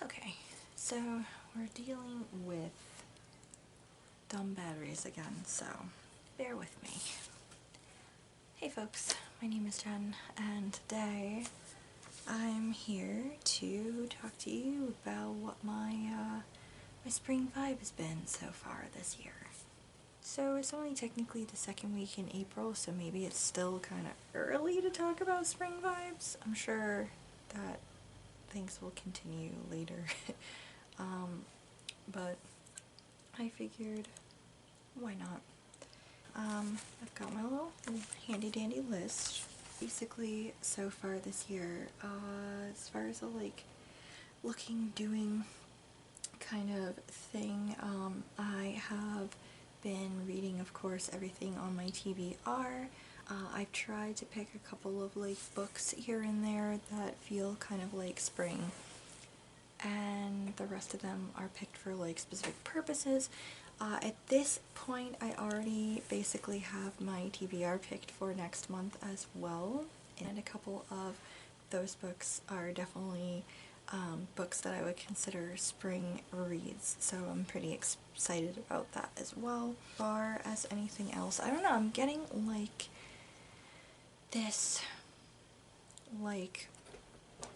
Okay, so we're dealing with dumb batteries again, so bear with me. Hey folks, my name is Jen, and today I'm here to talk to you about what my spring vibe has been so far this year. So it's only technically the second week in April, so maybe it's still kind of early to talk about spring vibes. I'm sure that things will continue later. But I figured, why not? I've got my little handy dandy list. Basically, so far this year, as far as a doing kind of thing, I have been reading, of course, everything on my TBR. I've tried to pick a couple of books here and there that feel kind of like spring, and the rest of them are picked for specific purposes. At this point, I already basically have my TBR picked for next month as well, and a couple of those books are definitely books that I would consider spring reads, so I'm pretty excited about that as well. As far as anything else, I don't know, I'm getting this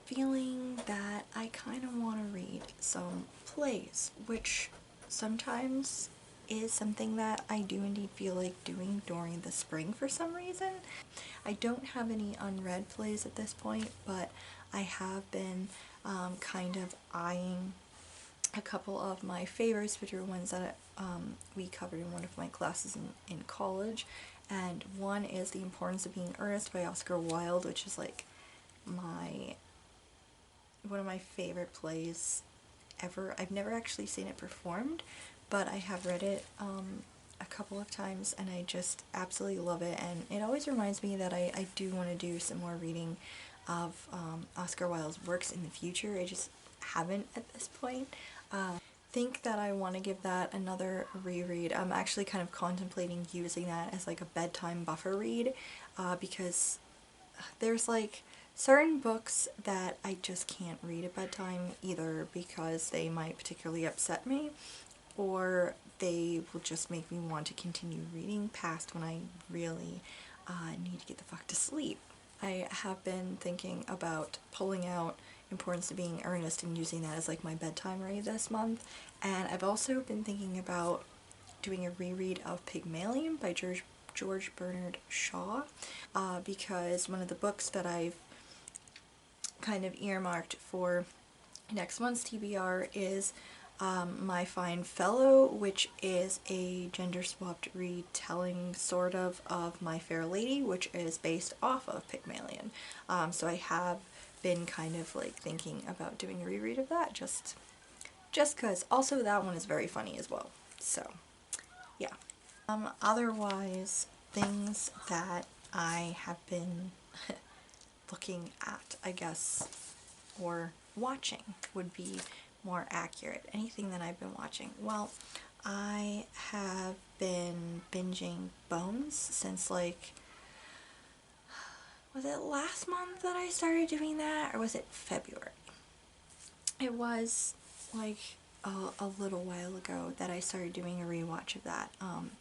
feeling that I kind of want to read some plays, which sometimes is something that I do indeed feel like doing during the spring for some reason. I don't have any unread plays at this point, but I have been kind of eyeing a couple of my favorites, which are ones that we covered in one of my classes in college, and one is The Importance of Being Earnest by Oscar Wilde, which is one of my favorite plays ever. I've never actually seen it performed, but I have read it a couple of times and I just absolutely love it, and it always reminds me that I do want to do some more reading of Oscar Wilde's works in the future. I just haven't at this point. Think that I want to give that another reread. I'm actually kind of contemplating using that as a bedtime buffer read, because there's certain books that I just can't read at bedtime, either because they might particularly upset me or they will just make me want to continue reading past when I really need to get the fuck to sleep. I have been thinking about pulling out Importance of Being Earnest and using that as my bedtime read this month, and I've also been thinking about doing a reread of Pygmalion by George Bernard Shaw, because one of the books that I've kind of earmarked for next month's TBR is My Fine Fellow, which is a gender-swapped retelling sort of My Fair Lady, which is based off of Pygmalion. So I have been kind of thinking about doing a reread of that, just because. Also, that one is very funny as well. So yeah. Otherwise, things that I have been looking at, I guess, or watching would be more accurate. Anything that I've been watching. Well, I have been binging Bones since was it last month that I started doing that, or was it February? It was a little while ago that I started doing a rewatch of that,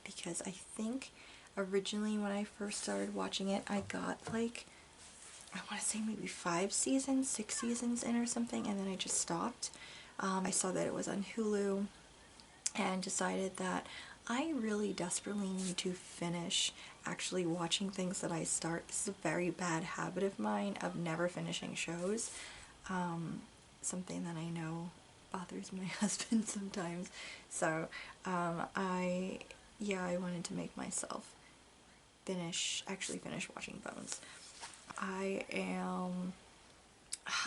because I think originally when I first started watching it, I got I want to say maybe 6 seasons in or something, and then I just stopped. I saw that it was on Hulu and decided that I really desperately need to finish actually watching things that I start. This is a very bad habit of mine of never finishing shows. Something that I know bothers my husband sometimes. So I wanted to make myself actually finish watching Bones. I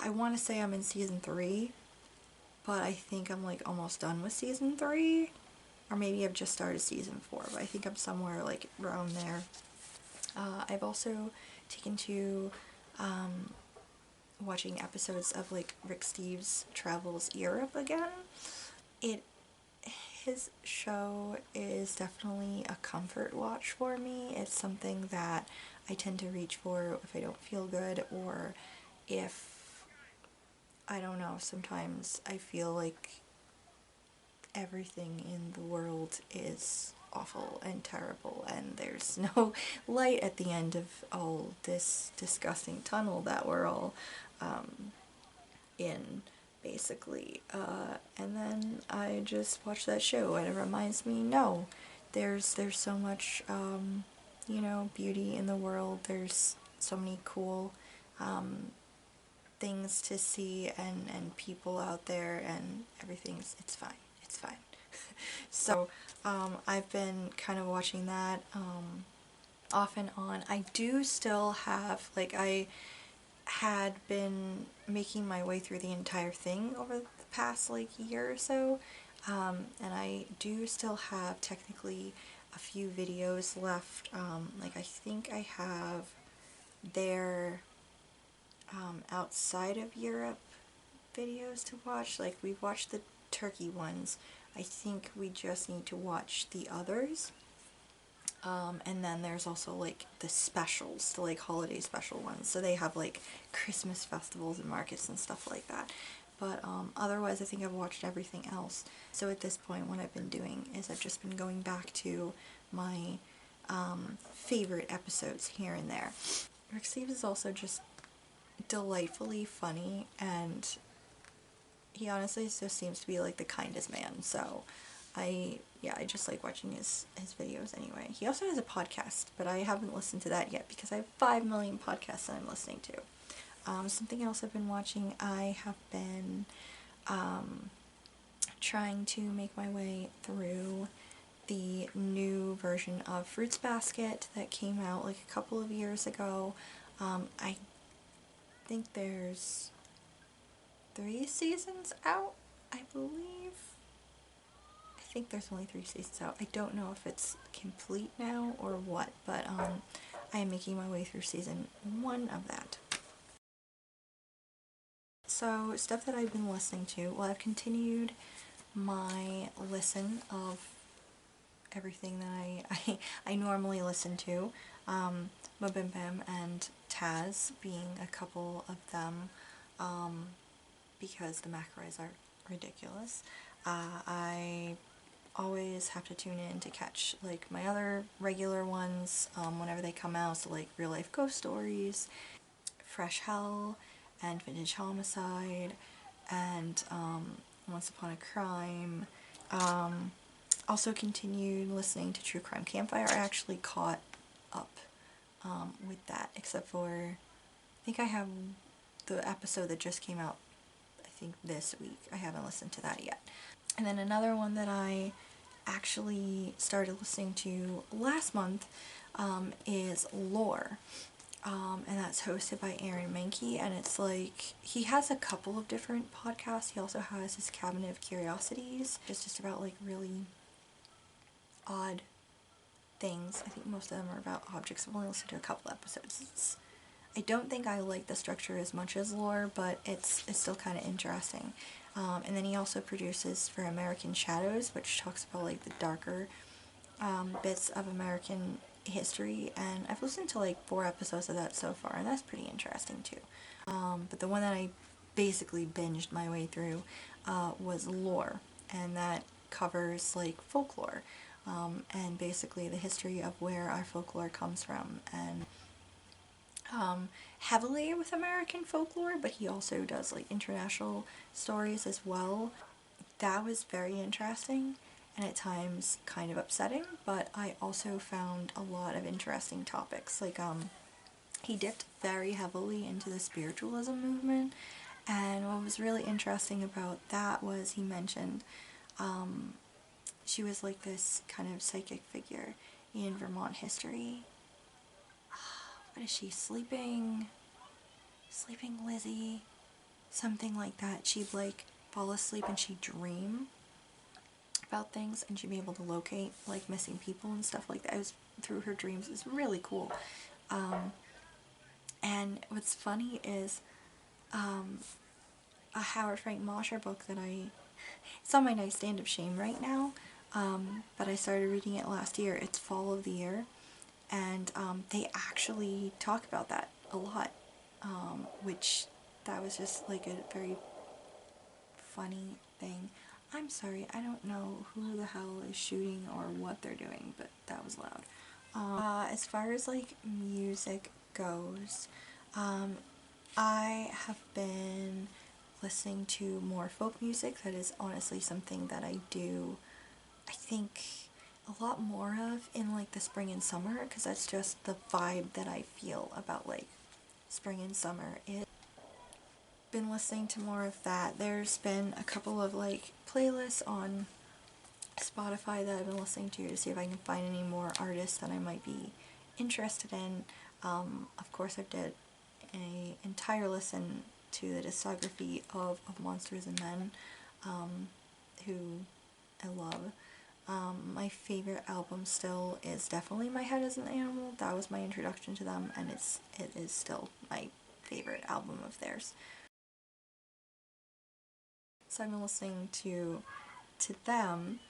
want to say I'm in season 3, but I think I'm almost done with season 3, or maybe I've just started season 4, but I think I'm somewhere around there. I've also taken to watching episodes of Rick Steves Travels Europe again. His show is definitely a comfort watch for me. It's something that I tend to reach for if I don't feel good, or if I don't know, sometimes I feel like everything in the world is awful and terrible, and there's no light at the end of all this disgusting tunnel that we're all in, basically. And then I just watch that show, and it reminds me, no, there's so much, you know, beauty in the world. There's so many cool things to see, and people out there, and everything's, it's fine, it's fine. So I've been kind of watching that off and on. I do still have, like, I had been making my way through the entire thing over the past like year or so, and I do still have technically a few videos left. Like, I think I have their outside of Europe videos to watch. Like, we've watched the Turkey ones. I think we just need to watch the others. And then there's also like the specials, the like holiday special ones. So they have like Christmas festivals and markets and stuff like that. But otherwise I think I've watched everything else. So at this point what I've been doing is I've just been going back to my favorite episodes here and there. Rick Steves is also just delightfully funny, and he honestly just seems to be like the kindest man. So I just like watching his videos anyway. He also has a podcast, but I haven't listened to that yet because I have 5 million podcasts that I'm listening to. Something else I've been watching, I have been trying to make my way through the new version of Fruits Basket that came out like a couple of years ago. I think there's 3 seasons out, I believe. I think there's only 3 seasons out. I don't know if it's complete now or what, but I am making my way through season 1 of that. So, stuff that I've been listening to, well, I've continued my listen of everything that I normally listen to. Mabim Bam and Taz being a couple of them, because the macros are ridiculous. I always have to tune in to catch like my other regular ones whenever they come out, so like Real Life Ghost Stories, Fresh Hell, and Vintage Homicide, and Once Upon a Crime. Also continued listening to True Crime Campfire. I actually caught up with that, except for, I think I have the episode that just came out, I think this week. I haven't listened to that yet. And then another one that I actually started listening to last month is Lore. And that's hosted by Aaron Mahnke, and it's like, he has a couple of different podcasts. He also has his Cabinet of Curiosities. It's just about like really odd things. I think most of them are about objects. I've only listened to a couple episodes. I don't think I like the structure as much as Lore, but it's still kind of interesting. And then he also produces for American Shadows, which talks about like the darker bits of American history, and I've listened to like 4 episodes of that so far, and that's pretty interesting too. But the one that I basically binged my way through was Lore, and that covers like folklore, and basically the history of where our folklore comes from, and heavily with American folklore, but he also does like international stories as well. That was very interesting, and at times kind of upsetting, but I also found a lot of interesting topics. Like, he dipped very heavily into the spiritualism movement, and what was really interesting about that was he mentioned she was like this kind of psychic figure in Vermont history. What is she? Sleeping Lizzie? Something like that. She'd like fall asleep and she'd dream about things, and she'd be able to locate like missing people and stuff like that. It was through her dreams. It's really cool. And what's funny is a Howard Frank Mosher book that it's on my nightstand of shame right now, but I started reading it last year. It's Fall of the Year, and they actually talk about that a lot, which that was just like a very funny thing. I'm sorry, I don't know who the hell is shooting or what they're doing, but that was loud. As far as like music goes, I have been listening to more folk music. That is honestly something that I do, I think, a lot more of in like the spring and summer, because that's just the vibe that I feel about like spring and summer. It's been listening to more of that. There's been a couple of like playlists on Spotify that I've been listening to see if I can find any more artists that I might be interested in. Of course, I've did an entire listen to the discography of Monsters and Men, who I love. My favorite album still is definitely My Head is an Animal. That was my introduction to them, and it is still my favorite album of theirs. So I've been listening to them.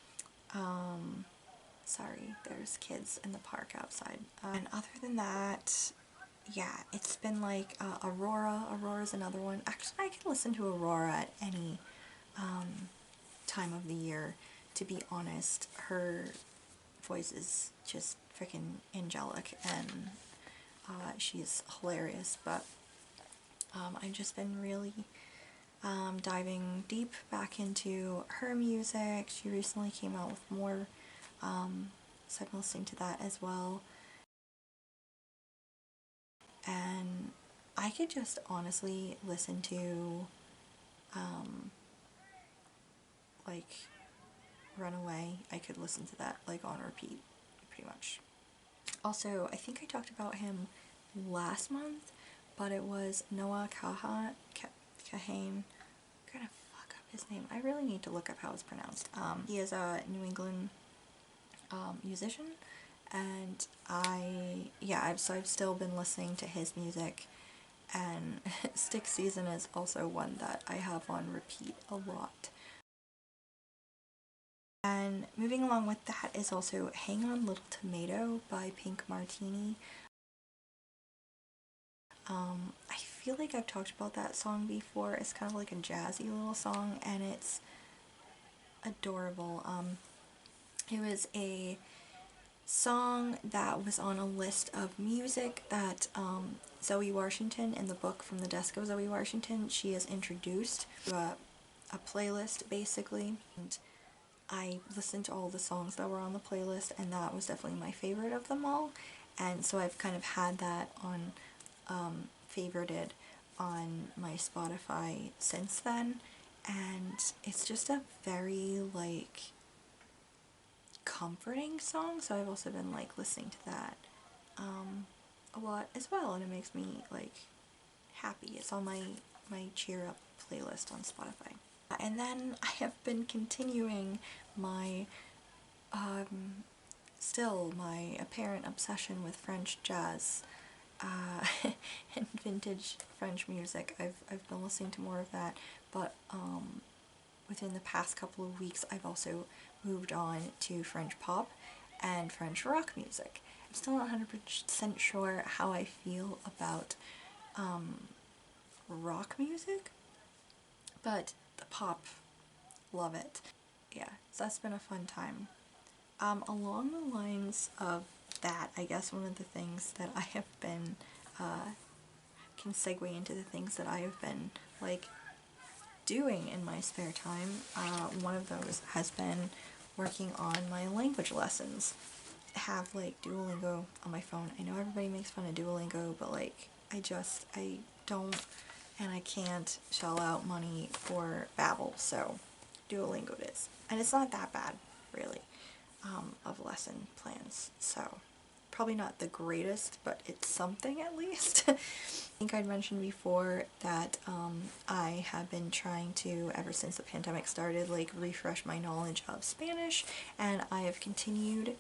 Sorry, there's kids in the park outside. And other than that, yeah, it's been like Aurora. Aurora's another one. Actually, I can listen to Aurora at any time of the year, to be honest. Her voice is just freaking angelic, and she's hilarious. But I've just been really diving deep back into her music. She recently came out with more, so I'm listening to that as well. And I could just honestly listen to like Runaway. I could listen to that like on repeat pretty much. Also, I think I talked about him last month, but it was Noah Kahane. I'm gonna fuck up his name. I really need to look up how it's pronounced. He is a New England musician, and I've still been listening to his music, and Stick Season is also one that I have on repeat a lot. And moving along with that is also Hang On Little Tomato by Pink Martini. I feel like I've talked about that song before. It's kind of like a jazzy little song, and it's adorable. It was a song that was on a list of music that Zoe Washington, in the book From the Desk of Zoe Washington, she is introduced to a playlist basically, and I listened to all the songs that were on the playlist, and that was definitely my favorite of them all. And so I've kind of had that on favorited on my Spotify since then, and it's just a very like comforting song, so I've also been like listening to that a lot as well, and it makes me like happy. It's on my cheer up playlist on Spotify. And then I have been continuing my still my apparent obsession with French jazz and vintage French music. I've been listening to more of that, but within the past couple of weeks I've also moved on to French pop and French rock music. I'm still not 100% sure how I feel about rock music, but the pop, love it. Yeah, so that's been a fun time. Along the lines of that, I guess one of the things that I have been, can segue into the things that I have been, like, doing in my spare time. One of those has been working on my language lessons. I have, like, Duolingo on my phone. I know everybody makes fun of Duolingo, but, like, I don't, and I can't shell out money for Babbel, so Duolingo it is. And it's not that bad, really, of lesson plans, so probably not the greatest, but it's something at least. I think I'd mentioned before that I have been trying to, ever since the pandemic started, like refresh my knowledge of Spanish, and I have continued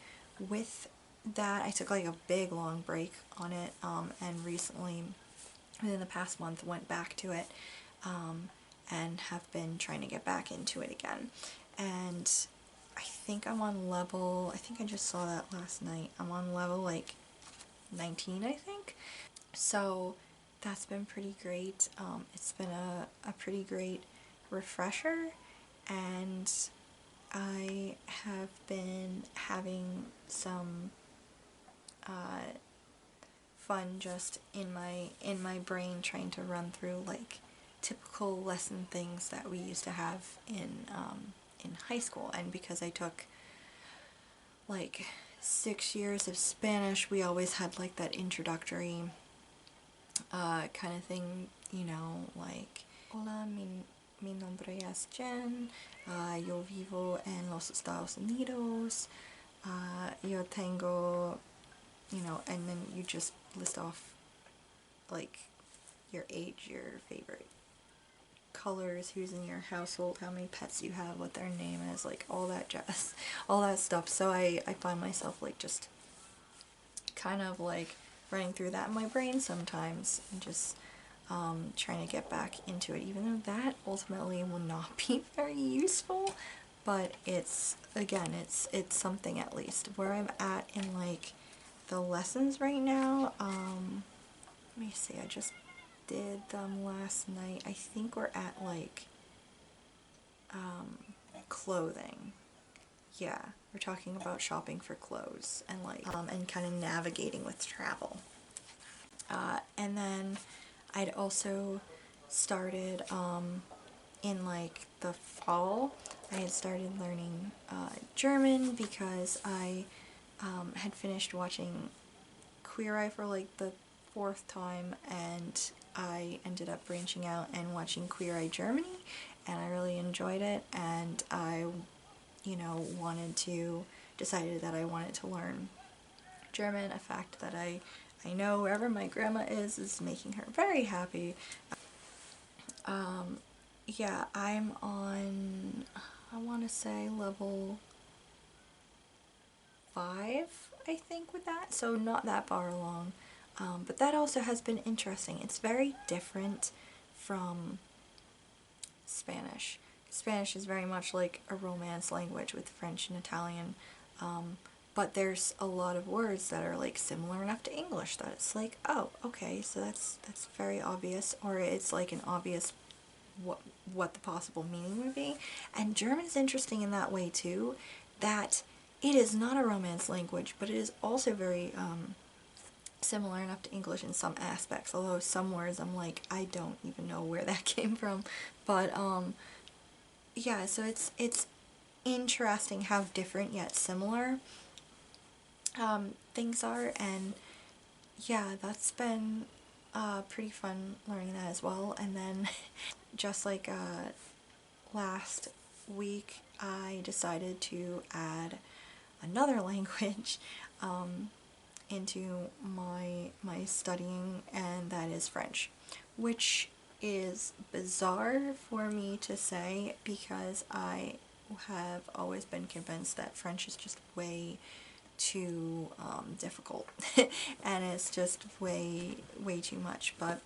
with that. I took like a big long break on it, and recently, within the past month, went back to it, and have been trying to get back into it again. And I think I'm on level, I think I just saw that last night, I'm on level like 19, I think. So that's been pretty great. It's been a pretty great refresher, and I have been having some fun just in my brain trying to run through like typical lesson things that we used to have in high school. And because I took like 6 years of Spanish, we always had like that introductory kind of thing, you know, like hola, mi nombre es Jen, yo vivo en los Estados Unidos, yo tengo, you know, and then you just list off like your age, your favorite colors, who's in your household, how many pets you have, what their name is, like all that jazz, all that stuff. So I find myself like just kind of like running through that in my brain sometimes and just trying to get back into it, even though that ultimately will not be very useful. But it's, again, it's something at least. Where I'm at in like the lessons right now, let me see, I just did them last night. I think we're at like clothing. Yeah, we're talking about shopping for clothes and like and kind of navigating with travel. And then I'd also started in like the fall, I had started learning German because I had finished watching Queer Eye for like the 4th time, and I ended up branching out and watching Queer Eye Germany, and I really enjoyed it, and I, you know, decided that I wanted to learn German, a fact that I know wherever my grandma is making her very happy. Yeah, I'm on, I want to say level 5, I think, with that, so not that far along. But that also has been interesting. It's very different from Spanish. Spanish is very much like a Romance language with French and Italian, but there's a lot of words that are like similar enough to English that it's like, oh, okay, so that's very obvious, or it's like an obvious what the possible meaning would be. And German is interesting in that way too, that it is not a Romance language, but it is also very similar enough to English in some aspects, although some words I'm like, I don't even know where that came from. But yeah, so it's interesting how different yet similar things are, and yeah, that's been pretty fun learning that as well. And then just like last week, I decided to add another language into my studying, and that is French, which is bizarre for me to say because I have always been convinced that French is just way too difficult and it's just way too much. But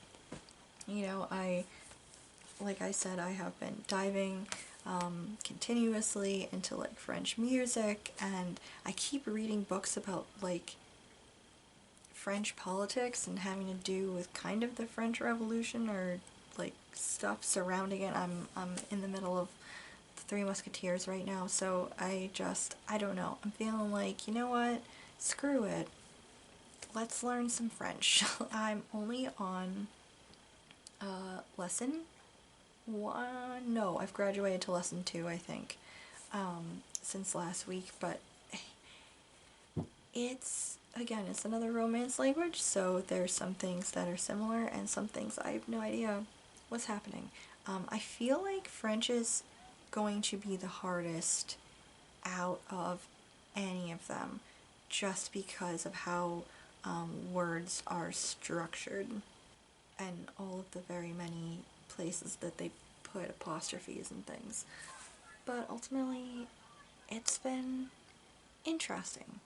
you know, like I said, I have been diving continuously into like French music, and I keep reading books about like French politics and having to do with kind of the French Revolution or like stuff surrounding it. I'm in the middle of the Three Musketeers right now, so I don't know. I'm feeling like, you know what? Screw it. Let's learn some French. I'm only on lesson 1. No, I've graduated to lesson 2, I think, since last week, but it's, again, it's another Romance language, so there's some things that are similar and some things I have no idea what's happening. I feel like French is going to be the hardest out of any of them, just because of how words are structured and all of the very many places that they put apostrophes and things. But ultimately, it's been interesting,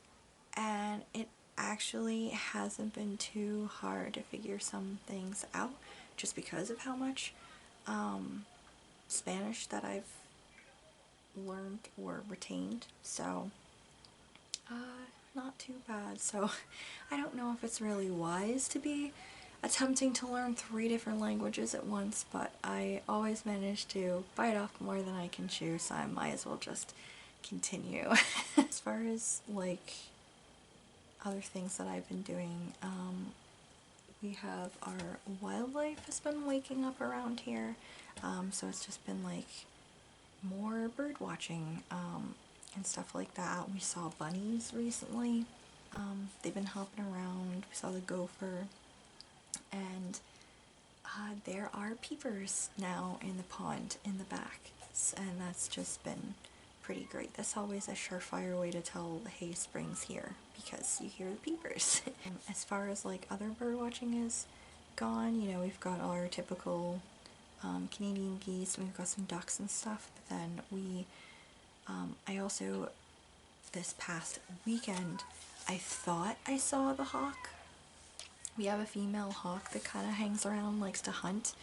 and it actually hasn't been too hard to figure some things out just because of how much Spanish that I've learned or retained. So not too bad. So I don't know if it's really wise to be attempting to learn 3 different languages at once, but I always manage to bite off more than I can chew, so I might as well just continue. As far as like other things that I've been doing, we have our wildlife has been waking up around here, so it's just been like more bird watching and stuff like that. We saw bunnies recently. They've been hopping around. We saw the gopher, and there are peepers now in the pond in the back, and that's just been pretty great. That's always a surefire way to tell, hey, spring's here, because you hear the peepers. As far as like other bird watching is gone, you know, we've got our typical Canadian geese, we've got some ducks and stuff, but then I also, this past weekend, I thought I saw the hawk. We have a female hawk that kind of hangs around, likes to hunt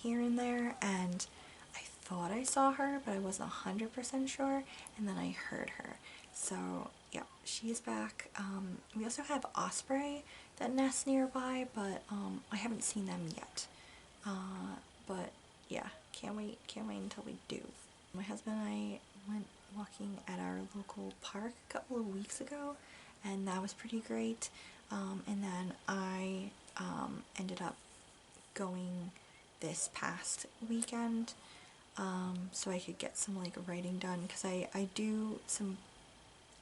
here and there, and I thought I saw her, but I wasn't 100% sure, and then I heard her. So yeah, she's back. We also have osprey that nest nearby, but I haven't seen them yet. But yeah, can't wait until we do. My husband and I went walking at our local park a couple of weeks ago, and that was pretty great. And then I ended up going this past weekend so I could get some like writing done, because I do some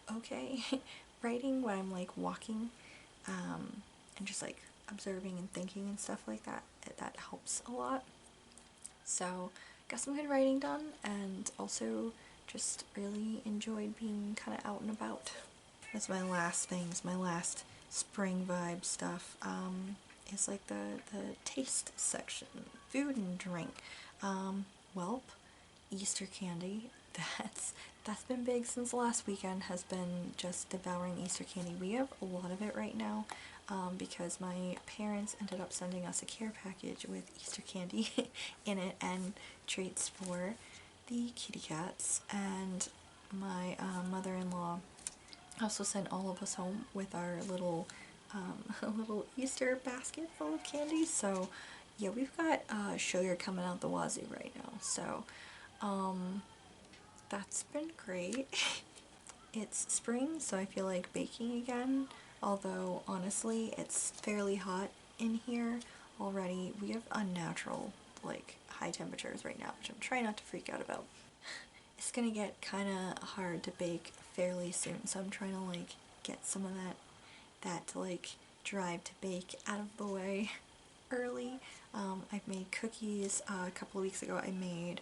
okay writing when I'm like walking and just like observing and thinking and stuff like that. That helps a lot. So got some good writing done, and also just really enjoyed being kind of out and about. That's my last things, my last spring vibe stuff, is like the taste section, food and drink. Welp, Easter candy, that's been big since last weekend, has been just devouring Easter candy. We have a lot of it right now, because my parents ended up sending us a care package with Easter candy in it and treats for the kitty cats, and my mother-in-law also sent all of us home with our little little Easter basket full of candy. So yeah, we've got sugar coming out the wazoo right now, so that's been great. It's spring, so I feel like baking again, although honestly it's fairly hot in here already. We have unnatural like high temperatures right now, which I'm trying not to freak out about. It's gonna get kind of hard to bake fairly soon, so I'm trying to like get some of that like drive to bake out of the way early. I've made cookies. A couple of weeks ago I made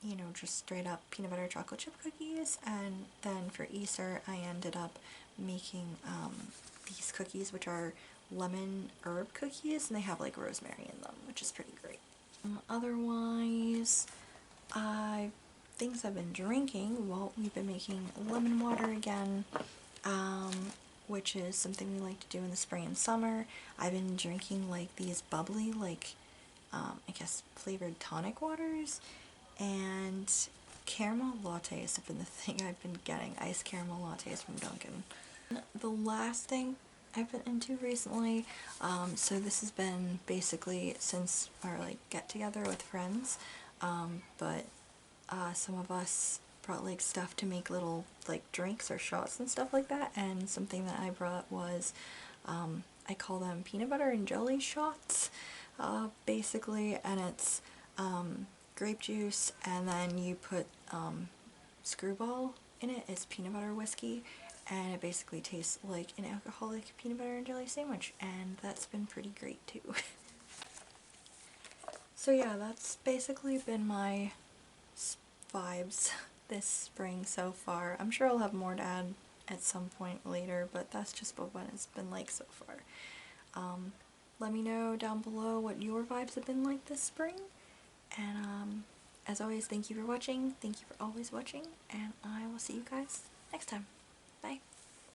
you know, just straight up peanut butter chocolate chip cookies, and then for Easter I ended up making these cookies, which are lemon herb cookies, and they have like rosemary in them, which is pretty great. Otherwise, things I've been drinking, well, we've been making lemon water again, which is something we like to do in the spring and summer. I've been drinking like these bubbly, like, I guess flavored tonic waters, and caramel lattes have been the thing I've been getting, iced caramel lattes from Dunkin'. The last thing I've been into recently, so this has been basically since our like get together with friends, but some of us brought like stuff to make little like drinks or shots and stuff like that, and something that I brought was, I call them peanut butter and jelly shots, basically, and it's grape juice, and then you put Screwball in it. It's peanut butter whiskey, and it basically tastes like an alcoholic peanut butter and jelly sandwich, and that's been pretty great too. So yeah, that's basically been my vibes this spring so far. I'm sure I'll have more to add at some point later, but that's just what it's been like so far. Let me know down below what your vibes have been like this spring, and as always, thank you for watching, thank you for always watching, and I will see you guys next time. Bye!